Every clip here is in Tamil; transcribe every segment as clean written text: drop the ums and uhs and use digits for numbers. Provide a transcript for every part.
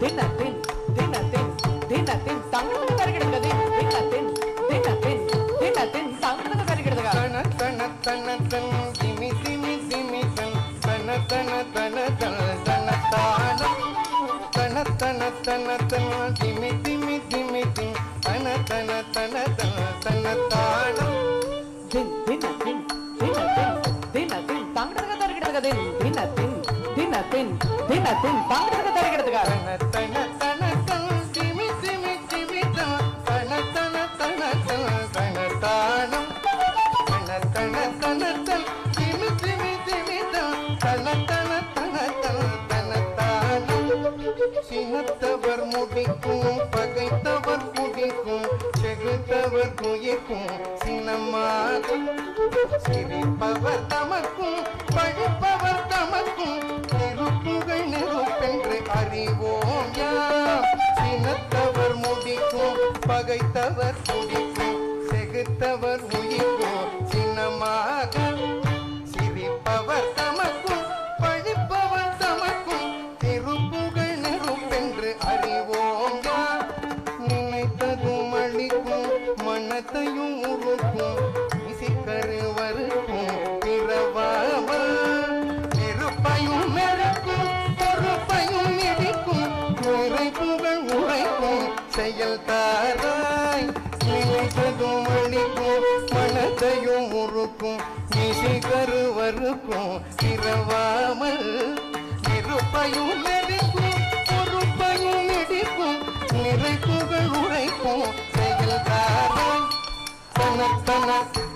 தினத்தின் தினத்தின் தினத்தின் தங்களுக்கு தருகிறது தினத்தின் தினத்தின் தினத்தின் தங்களுக்கு தருகிறது தன தன தன தன் திமி திமி திமி தன் தன தன தன தன தன தானம் தன தன தன தன் திமி திமி திமி தின் தன தன தன தன தன தானம் தினத்தின் தினத்தின் தினத்தின் தங்களுக்கு தருகிறது தினத்தின் தினத்தின் தினத்தின் தங்களுக்கு தருகிறது தன தன தன தன் திமி திமி திமி தன் தன தன தன தன தன தானம் தன தன தன தன் திமி திமி திமி தன் தன தன தன தன தன தானம் சினத்தவர் முடிக்கும் பகைத்தவர் குடிக்கும் செகுத்தவர் குயிக்கும் சினமாகும் சிரிப்பவர் தமக்கும் பழிப்பவர் தமக்கும் நெருப்புகள் நெருப்பென்று அறிவோம் யாம் சினத்தவர் முடிக்கும் பகைத்தவர் குடிக்கும் செகுத்தவர் உயிர்க்கும் சினமாக சிரிப்பவர் தமக்கும் பழிப்பவர் தமக்கும் நெருப்புகள் நெருப்பென்று அறிவோம் யாம் நினைத்ததும் அளிக்கும் மனத்தையும் உருக்கும் இசைக்கருவருக்கும் பிறவாமல் நெருப்பையும் மெருக்கும் பொறுப்பையும் இடிக்கும் நிறைப்புகள் உரைக்கும் செயல் தாராய் நினைத்ததும் அளிக்கும் மனத்தையும் உருக்கும் இசைக்கருவருக்கும் பிறவாமல் நெருப்பையும் மெருக்கும் பொறுப்பையும் இடிக்கும் நிறைப்புகள் உரைக்கும் செயல் தாராய் தன தன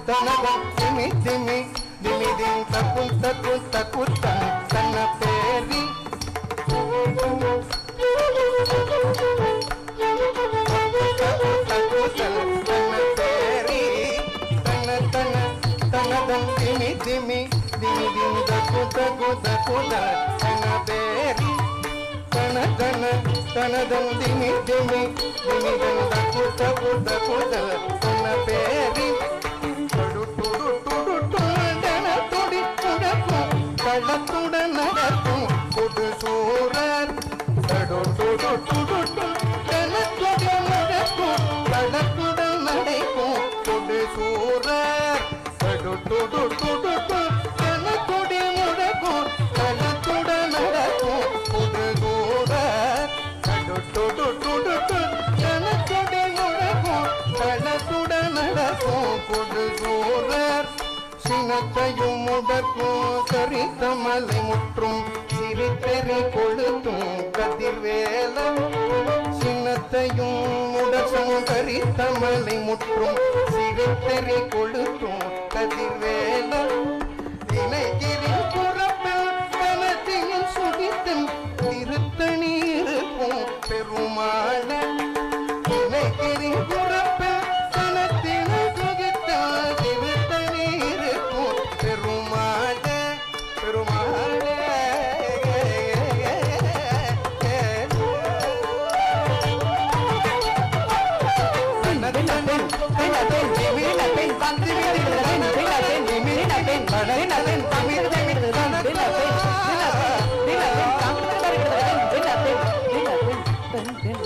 தனகம் திமி திமி திமி திம் தக்கு தக்கு தக்கு தன் தன பேரி தக்கு தன் தன பேரி தன தன தனதம் திமி திமி திமி திம் தக்கு தக்கு தக்கு தன பேரி தன தன தனதம் திமி திமி திமி திம் தக்கு தக்கு தக்கு தன பேரி களத்துடன் நடக்கும் புது சூரர் கணத்துடன் நடக்கும் களத்துடன் நடக்கும் புது சூரர் கணத்துடன் நடக்கும் களத்துடன் நடக்கும் புது சூரர் கணத்துடன் நடக்கும் களத்துடன் நடக்கும் புது சூரர் சினத்தையும் முடக்கும் கரித்தமலை முற்றும் சிரித்தெறி கொளுத்தும் கதிர்வேலம் சினத்தையும் முடக்கும் கரித்தமலை முற்றும் சிரித்தெறி கொளுத்தும் கதிர்வேலம் இணைகிரின் புறப்பில் கனத்தையும் சுகித்தன் திருத்தணி இருக்கும் பெருமாள இணைகிரின் புறப்பில் கனத்தினை சுகித்தான் திருத்தணி இருக்கும் பெருமாள பெருமாள தினத்தின்